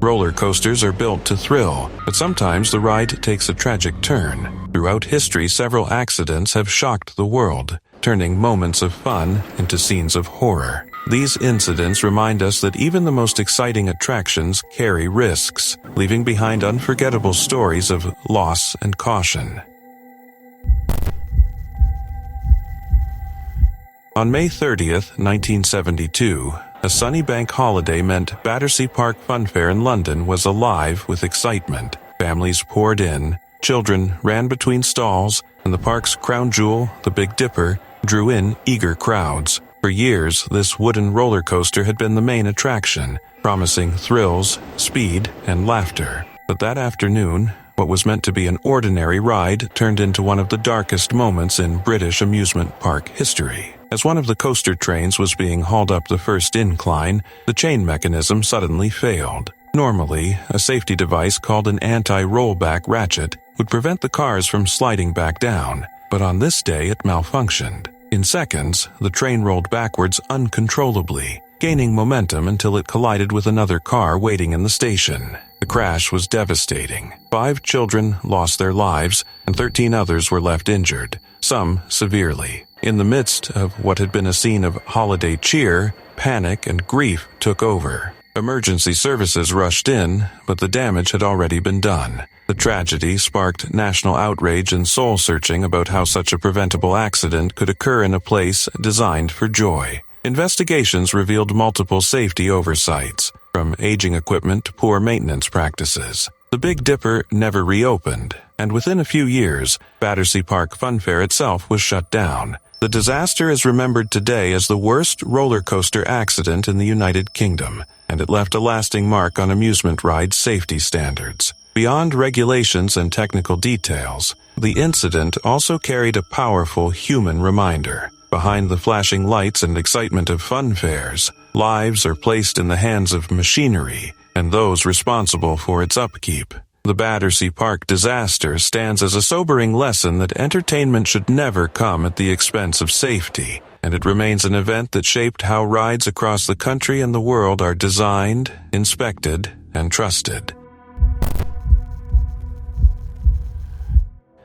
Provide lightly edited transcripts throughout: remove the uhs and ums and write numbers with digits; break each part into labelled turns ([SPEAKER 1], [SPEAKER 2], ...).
[SPEAKER 1] Roller coasters are built to thrill, but sometimes the ride takes a tragic turn. Throughout history, several accidents have shocked the world, turning moments of fun into scenes of horror. These incidents remind us that even the most exciting attractions carry risks, leaving behind unforgettable stories of loss and caution. On May 30th, 1972, a sunny bank holiday meant Battersea Park Funfair in London was alive with excitement. Families poured in, children ran between stalls, and the park's crown jewel, the Big Dipper, drew in eager crowds. For years, this wooden roller coaster had been the main attraction, promising thrills, speed, and laughter. But that afternoon, what was meant to be an ordinary ride turned into one of the darkest moments in British amusement park history. As one of the coaster trains was being hauled up the first incline, the chain mechanism suddenly failed. Normally, a safety device called an anti-rollback ratchet would prevent the cars from sliding back down, but on this day it malfunctioned. In seconds, the train rolled backwards uncontrollably, gaining momentum until it collided with another car waiting in the station. The crash was devastating. 5 children lost their lives, and 13 others were left injured, some severely. In the midst of what had been a scene of holiday cheer, panic and grief took over. Emergency services rushed in, but the damage had already been done. The tragedy sparked national outrage and soul-searching about how such a preventable accident could occur in a place designed for joy. Investigations revealed multiple safety oversights, from aging equipment to poor maintenance practices. The Big Dipper never reopened, and within a few years, Battersea Park Funfair itself was shut down. The disaster is remembered today as the worst roller coaster accident in the United Kingdom, and it left a lasting mark on amusement ride safety standards. Beyond regulations and technical details, the incident also carried a powerful human reminder. Behind the flashing lights and excitement of fun fairs, lives are placed in the hands of machinery and those responsible for its upkeep. The Battersea Park disaster stands as a sobering lesson that entertainment should never come at the expense of safety, and it remains an event that shaped how rides across the country and the world are designed, inspected, and trusted.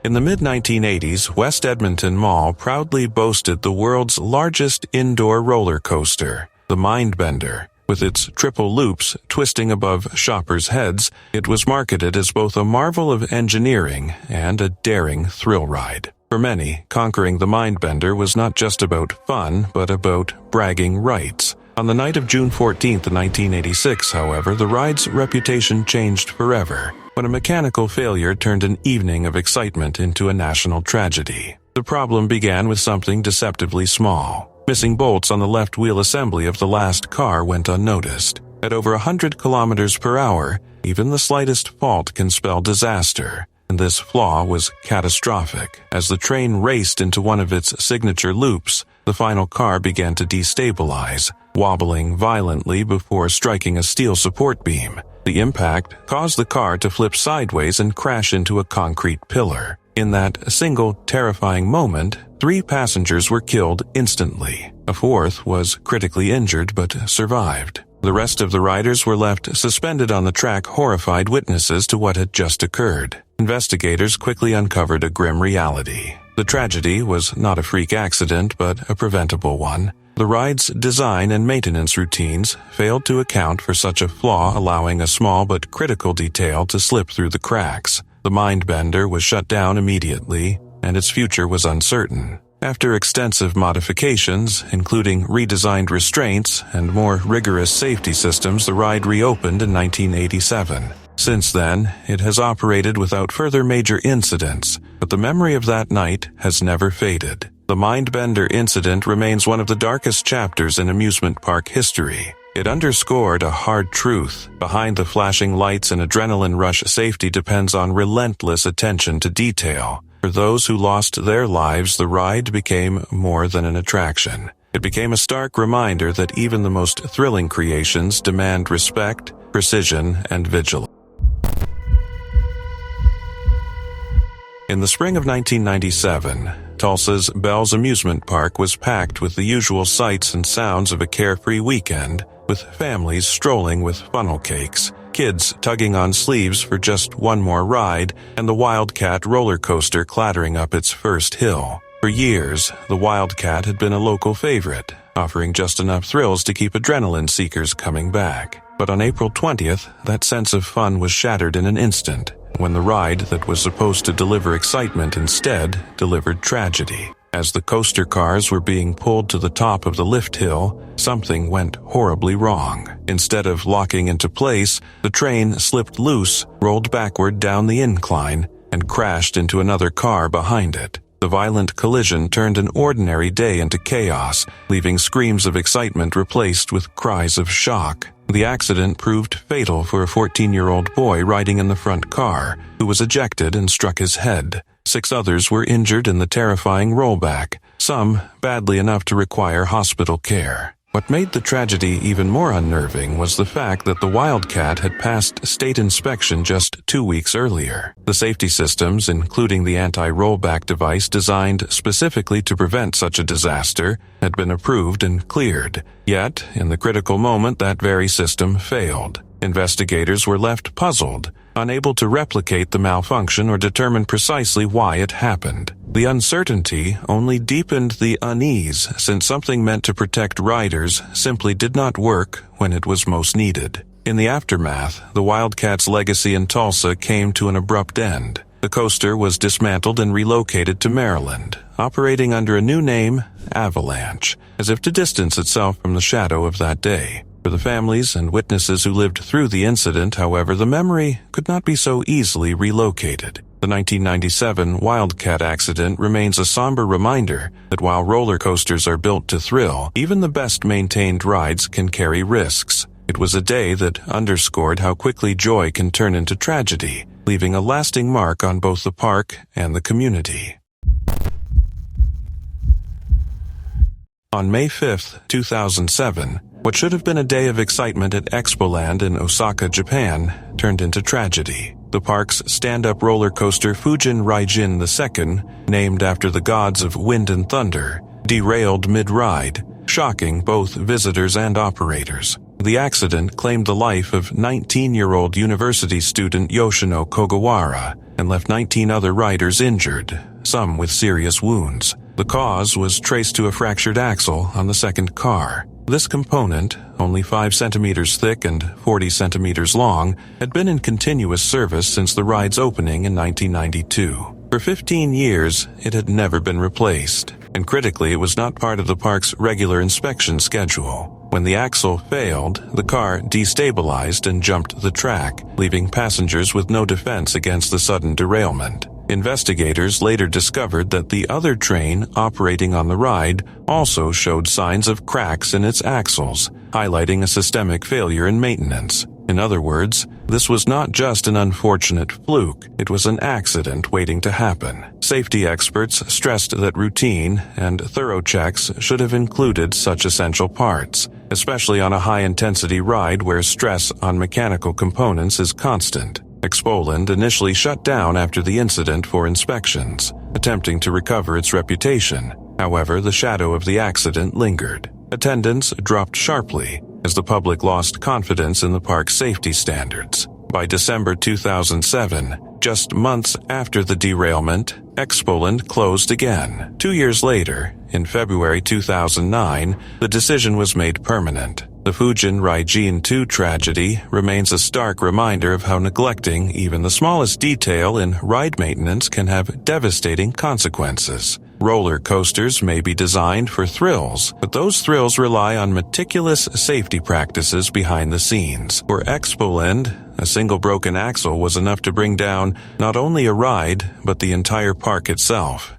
[SPEAKER 1] In the mid-1980s, West Edmonton Mall proudly boasted the world's largest indoor roller coaster, the Mindbender. With its triple loops twisting above shoppers' heads, it was marketed as both a marvel of engineering and a daring thrill ride. For many, conquering the Mindbender was not just about fun, but about bragging rights. On the night of June 14, 1986, however, the ride's reputation changed forever, when a mechanical failure turned an evening of excitement into a national tragedy. The problem began with something deceptively small. Missing bolts on the left wheel assembly of the last car went unnoticed. At over 100 kilometers per hour, even the slightest fault can spell disaster, and this flaw was catastrophic. As the train raced into one of its signature loops, the final car began to destabilize, wobbling violently before striking a steel support beam. The impact caused the car to flip sideways and crash into a concrete pillar. In that single terrifying moment, 3 passengers were killed instantly. A 4th was critically injured but survived. The rest of the riders were left suspended on the track, horrified witnesses to what had just occurred. Investigators quickly uncovered a grim reality. The tragedy was not a freak accident, but a preventable one. The ride's design and maintenance routines failed to account for such a flaw, allowing a small but critical detail to slip through the cracks. The Mindbender was shut down immediately, and its future was uncertain. After extensive modifications, including redesigned restraints and more rigorous safety systems, the ride reopened in 1987. Since then, it has operated without further major incidents, but the memory of that night has never faded. The Mindbender incident remains one of the darkest chapters in amusement park history. It underscored a hard truth. Behind the flashing lights and adrenaline rush, safety depends on relentless attention to detail. For those who lost their lives, the ride became more than an attraction. It became a stark reminder that even the most thrilling creations demand respect, precision, and vigilance. In the spring of 1997, Tulsa's Bell's Amusement Park was packed with the usual sights and sounds of a carefree weekend, with families strolling with funnel cakes, kids tugging on sleeves for just one more ride, and the Wildcat roller coaster clattering up its first hill. For years, the Wildcat had been a local favorite, offering just enough thrills to keep adrenaline seekers coming back. But on April 20th, that sense of fun was shattered in an instant, when the ride that was supposed to deliver excitement instead delivered tragedy. As the coaster cars were being pulled to the top of the lift hill, something went horribly wrong. Instead of locking into place, the train slipped loose, rolled backward down the incline, and crashed into another car behind it. The violent collision turned an ordinary day into chaos, leaving screams of excitement replaced with cries of shock. The accident proved fatal for a 14-year-old boy riding in the front car, who was ejected and struck his head. 6 others were injured in the terrifying rollback, some badly enough to require hospital care. What made the tragedy even more unnerving was the fact that the Wildcat had passed state inspection just 2 weeks earlier. The safety systems, including the anti-rollback device designed specifically to prevent such a disaster, had been approved and cleared. Yet, in the critical moment, that very system failed. Investigators were left puzzled, unable to replicate the malfunction or determine precisely why it happened. The uncertainty only deepened the unease, since something meant to protect riders simply did not work when it was most needed. In the aftermath, the Wildcat's legacy in Tulsa came to an abrupt end. The coaster was dismantled and relocated to Maryland, operating under a new name, Avalanche, as if to distance itself from the shadow of that day. For the families and witnesses who lived through the incident, however, the memory could not be so easily relocated. The 1997 Wildcat accident remains a somber reminder that while roller coasters are built to thrill, even the best-maintained rides can carry risks. It was a day that underscored how quickly joy can turn into tragedy, leaving a lasting mark on both the park and the community. On May 5, 2007, what should have been a day of excitement at Expoland in Osaka, Japan, turned into tragedy. The park's stand-up roller coaster Fujin Raijin II, named after the gods of wind and thunder, derailed mid-ride, shocking both visitors and operators. The accident claimed the life of 19-year-old university student Yoshino Kogawara and left 19 other riders injured, some with serious wounds. The cause was traced to a fractured axle on the second car. This component, only 5 centimeters thick and 40 centimeters long, had been in continuous service since the ride's opening in 1992. For 15 years, it had never been replaced, and critically, it was not part of the park's regular inspection schedule. When the axle failed, the car destabilized and jumped the track, leaving passengers with no defense against the sudden derailment. Investigators later discovered that the other train operating on the ride also showed signs of cracks in its axles, highlighting a systemic failure in maintenance. In other words, this was not just an unfortunate fluke, it was an accident waiting to happen. Safety experts stressed that routine and thorough checks should have included such essential parts, especially on a high-intensity ride where stress on mechanical components is constant. Expoland initially shut down after the incident for inspections, attempting to recover its reputation. However, the shadow of the accident lingered. Attendance dropped sharply as the public lost confidence in the park's safety standards. By December 2007, just months after the derailment, Expoland closed again. 2 years later, in February 2009, the decision was made permanent. The Fujin Raijin II tragedy remains a stark reminder of how neglecting even the smallest detail in ride maintenance can have devastating consequences. Roller coasters may be designed for thrills, but those thrills rely on meticulous safety practices behind the scenes. For Expoland, a single broken axle was enough to bring down not only a ride, but the entire park itself.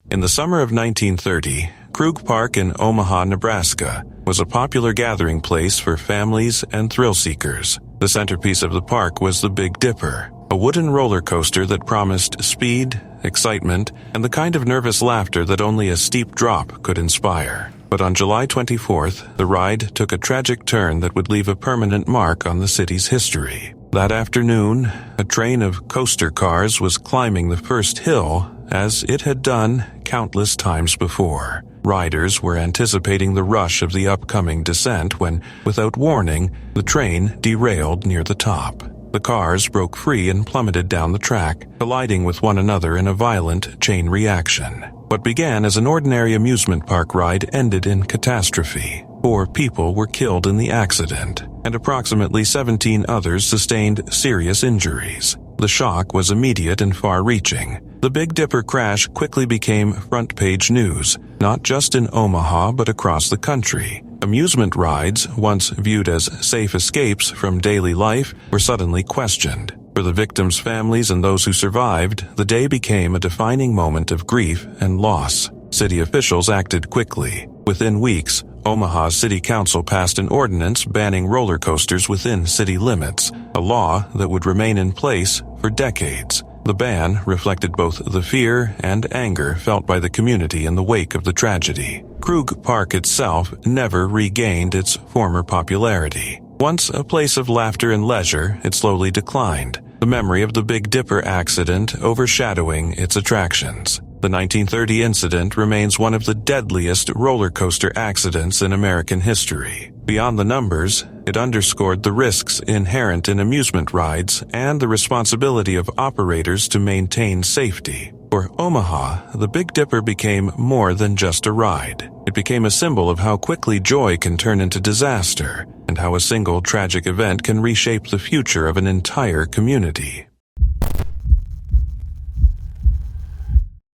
[SPEAKER 1] In the summer of 1930, Krug Park in Omaha, Nebraska, was a popular gathering place for families and thrill seekers. The centerpiece of the park was the Big Dipper, a wooden roller coaster that promised speed, excitement, and the kind of nervous laughter that only a steep drop could inspire. But on July 24th, the ride took a tragic turn that would leave a permanent mark on the city's history. That afternoon, a train of coaster cars was climbing the first hill, as it had done countless times before. Riders were anticipating the rush of the upcoming descent when, without warning, the train derailed near the top. The cars broke free and plummeted down the track, colliding with one another in a violent chain reaction. What began as an ordinary amusement park ride ended in catastrophe. 4 people were killed in the accident, and approximately 17 others sustained serious injuries. The shock was immediate and far-reaching. The Big Dipper crash quickly became front-page news, not just in Omaha but across the country. Amusement rides, once viewed as safe escapes from daily life, were suddenly questioned. For the victims' families and those who survived, the day became a defining moment of grief and loss. City officials acted quickly. Within weeks, Omaha's City Council passed an ordinance banning roller coasters within city limits, a law that would remain in place for decades. The ban reflected both the fear and anger felt by the community in the wake of the tragedy. Krug Park itself never regained its former popularity. Once a place of laughter and leisure, it slowly declined, the memory of the Big Dipper accident overshadowing its attractions. The 1930 incident remains one of the deadliest roller coaster accidents in American history. Beyond the numbers, it underscored the risks inherent in amusement rides and the responsibility of operators to maintain safety. For Omaha, the Big Dipper became more than just a ride. It became a symbol of how quickly joy can turn into disaster, and how a single tragic event can reshape the future of an entire community.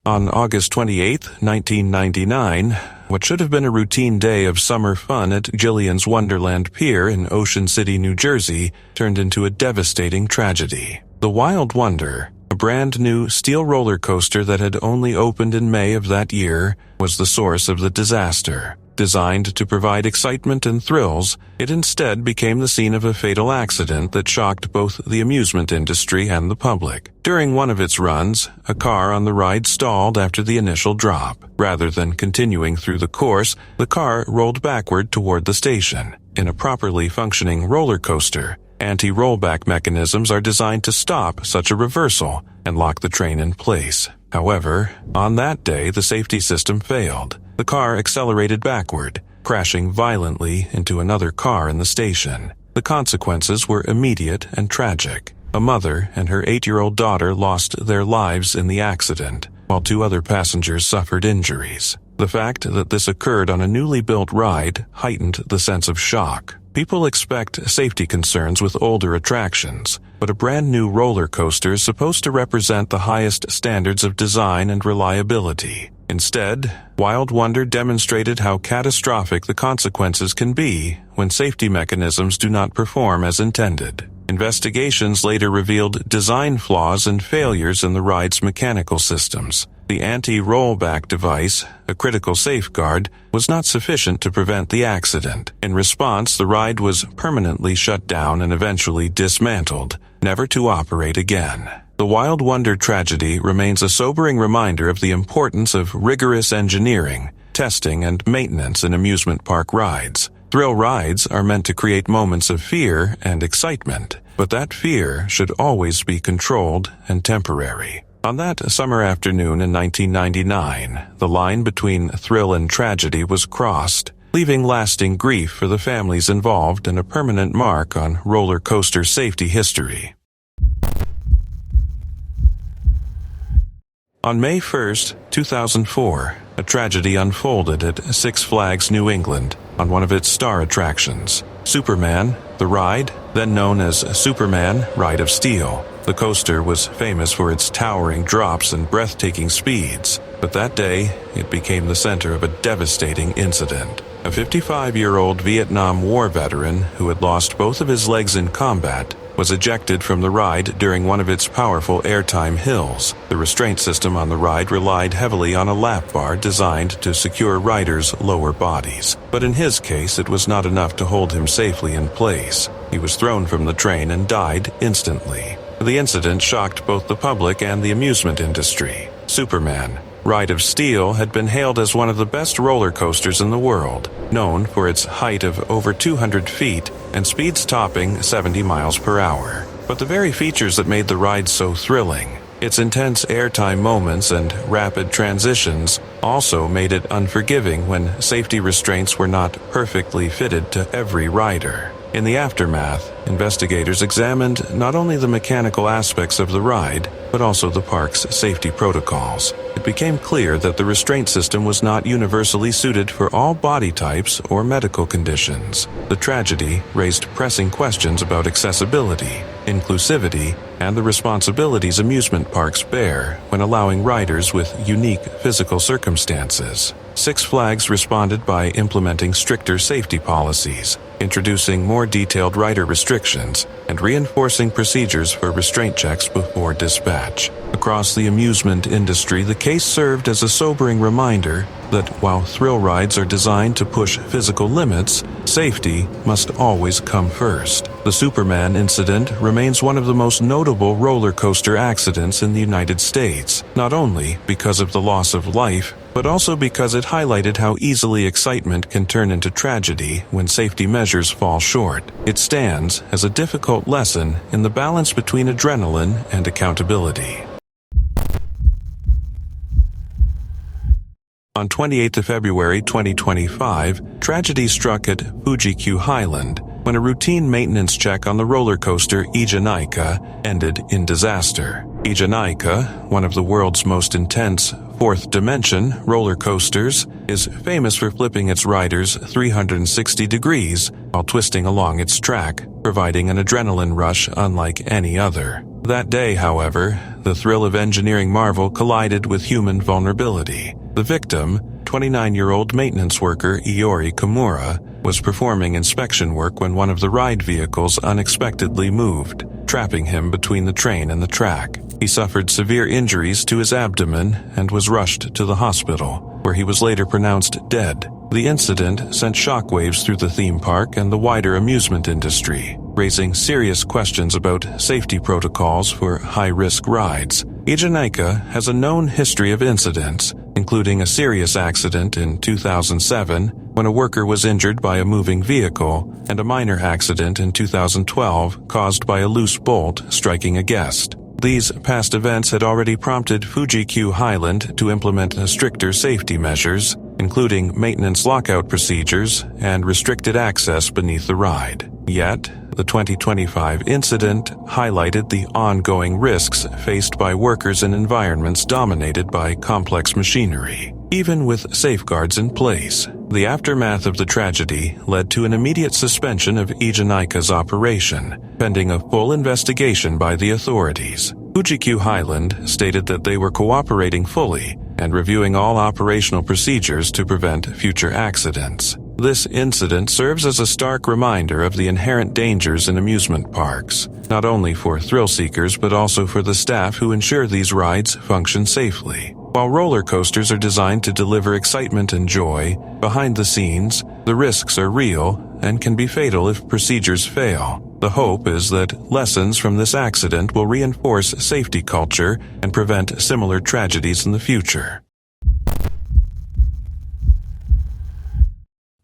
[SPEAKER 1] On August 28, 1999, what should have been a routine day of summer fun at Jillian's Wonderland Pier in Ocean City, New Jersey, turned into a devastating tragedy. The Wild Wonder, a brand new steel roller coaster that had only opened in May of that year, was the source of the disaster. Designed to provide excitement and thrills, it instead became the scene of a fatal accident that shocked both the amusement industry and the public. During one of its runs, a car on the ride stalled after the initial drop. Rather than continuing through the course, the car rolled backward toward the station. In a properly functioning roller coaster, anti-rollback mechanisms are designed to stop such a reversal and lock the train in place. However, on that day, the safety system failed. The car accelerated backward, crashing violently into another car in the station. The consequences were immediate and tragic. A mother and her 8-year-old daughter lost their lives in the accident, while 2 other passengers suffered injuries. The fact that this occurred on a newly built ride heightened the sense of shock. People expect safety concerns with older attractions, but a brand new roller coaster is supposed to represent the highest standards of design and reliability. Instead, Wild Wonder demonstrated how catastrophic the consequences can be when safety mechanisms do not perform as intended. Investigations later revealed design flaws and failures in the ride's mechanical systems. The anti-rollback device, a critical safeguard, was not sufficient to prevent the accident. In response, the ride was permanently shut down and eventually dismantled, never to operate again. The Wild Wonder tragedy remains a sobering reminder of the importance of rigorous engineering, testing, and maintenance in amusement park rides. Thrill rides are meant to create moments of fear and excitement, but that fear should always be controlled and temporary. On that summer afternoon in 1999, the line between thrill and tragedy was crossed, leaving lasting grief for the families involved and a permanent mark on roller coaster safety history. On May 1, 2004, a tragedy unfolded at Six Flags New England on one of its star attractions. Superman, the ride, then known as Superman Ride of Steel. The coaster was famous for its towering drops and breathtaking speeds, but that day it became the center of a devastating incident. A 55-year-old Vietnam War veteran who had lost both of his legs in combat was ejected from the ride during one of its powerful airtime hills. The restraint system on the ride relied heavily on a lap bar designed to secure riders' lower bodies. But in his case, it was not enough to hold him safely in place. He was thrown from the train and died instantly. The incident shocked both the public and the amusement industry. Superman Ride of Steel had been hailed as one of the best roller coasters in the world, known for its height of over 200 feet and speeds topping 70 miles per hour. But the very features that made the ride so thrilling, Its intense airtime moments and rapid transitions also made it unforgiving when safety restraints were not perfectly fitted to every rider. In the aftermath, investigators examined not only the mechanical aspects of the ride, but also the park's safety protocols. It became clear that the restraint system was not universally suited for all body types or medical conditions. The tragedy raised pressing questions about accessibility, inclusivity, and the responsibilities amusement parks bear when allowing riders with unique physical circumstances. Six Flags responded by implementing stricter safety policies, introducing more detailed rider restrictions, and reinforcing procedures for restraint checks before dispatch. Across the amusement industry, the case served as a sobering reminder that while thrill rides are designed to push physical limits, safety must always come first. The Superman incident remains one of the most notable roller coaster accidents in the United States, not only because of the loss of life, but also because it highlighted how easily excitement can turn into tragedy when safety measures fall short. It stands as a difficult lesson in the balance between adrenaline and accountability. On 28 February 2025, tragedy struck at Fuji-Q Highland when a routine maintenance check on the roller coaster Ejanika ended in disaster. Ejanika, one of the world's most intense fourth dimension roller coasters, is famous for flipping its riders 360 degrees while twisting along its track, providing an adrenaline rush unlike any other. That day, however, the thrill of engineering marvel collided with human vulnerability. The victim, 29-year-old maintenance worker Iori Kimura, was performing inspection work when one of the ride vehicles unexpectedly moved, trapping him between the train and the track. He suffered severe injuries to his abdomen and was rushed to the hospital, where he was later pronounced dead. The incident sent shockwaves through the theme park and the wider amusement industry, raising serious questions about safety protocols for high-risk rides. Ejanika has a known history of incidents, including a serious accident in 2007 when a worker was injured by a moving vehicle, and a minor accident in 2012 caused by a loose bolt striking a guest. These past events had already prompted Fuji-Q Highland to implement stricter safety measures, including maintenance lockout procedures and restricted access beneath the ride. Yet, the 2025 incident highlighted the ongoing risks faced by workers in environments dominated by complex machinery. Even with safeguards in place, the aftermath of the tragedy led to an immediate suspension of Ejanika's operation, pending a full investigation by the authorities. Fuji-Q Highland stated that they were cooperating fully and reviewing all operational procedures to prevent future accidents. This incident serves as a stark reminder of the inherent dangers in amusement parks, not only for thrill seekers but also for the staff who ensure these rides function safely. While roller coasters are designed to deliver excitement and joy, behind the scenes, the risks are real and can be fatal if procedures fail. The hope is that lessons from this accident will reinforce safety culture and prevent similar tragedies in the future.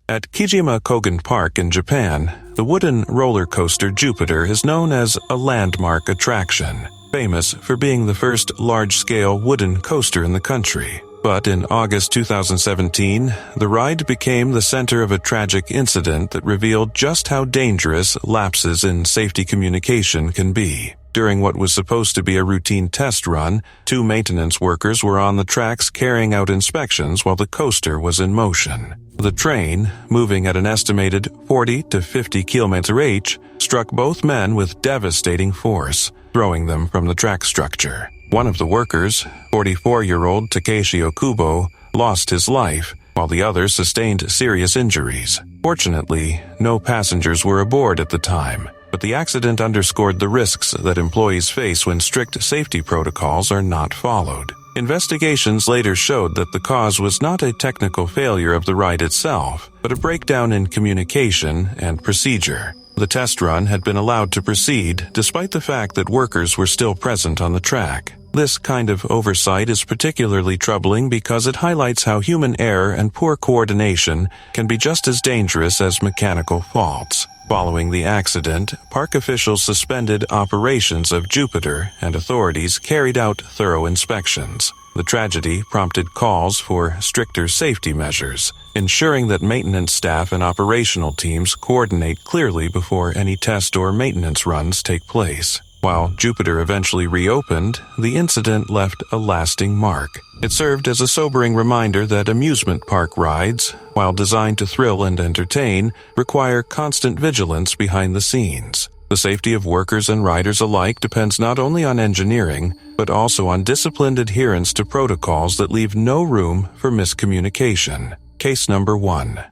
[SPEAKER 1] At Kijima Kogen Park in Japan, the wooden roller coaster Jupiter is known as a landmark attraction, famous for being the first large-scale wooden coaster in the country. But in August 2017, the ride became the center of a tragic incident that revealed just how dangerous lapses in safety communication can be. During what was supposed to be a routine test run, 2 maintenance workers were on the tracks carrying out inspections while the coaster was in motion. The train, moving at an estimated 40 to 50 km/h, struck both men with devastating force, throwing them from the track structure. One of the workers, 44-year-old Takeshi Okubo, lost his life, while the other sustained serious injuries. Fortunately, no passengers were aboard at the time, but the accident underscored the risks that employees face when strict safety protocols are not followed. Investigations later showed that the cause was not a technical failure of the ride itself, but a breakdown in communication and procedure. The test run had been allowed to proceed despite the fact that workers were still present on the track. This kind of oversight is particularly troubling because it highlights how human error and poor coordination can be just as dangerous as mechanical faults. Following the accident, park officials suspended operations of Jupiter and authorities carried out thorough inspections. The tragedy prompted calls for stricter safety measures, ensuring that maintenance staff and operational teams coordinate clearly before any test or maintenance runs take place. While Jupiter eventually reopened, the incident left a lasting mark. It served as a sobering reminder that amusement park rides, while designed to thrill and entertain, require constant vigilance behind the scenes. The safety of workers and riders alike depends not only on engineering, but also on disciplined adherence to protocols that leave no room for miscommunication. Case number 1.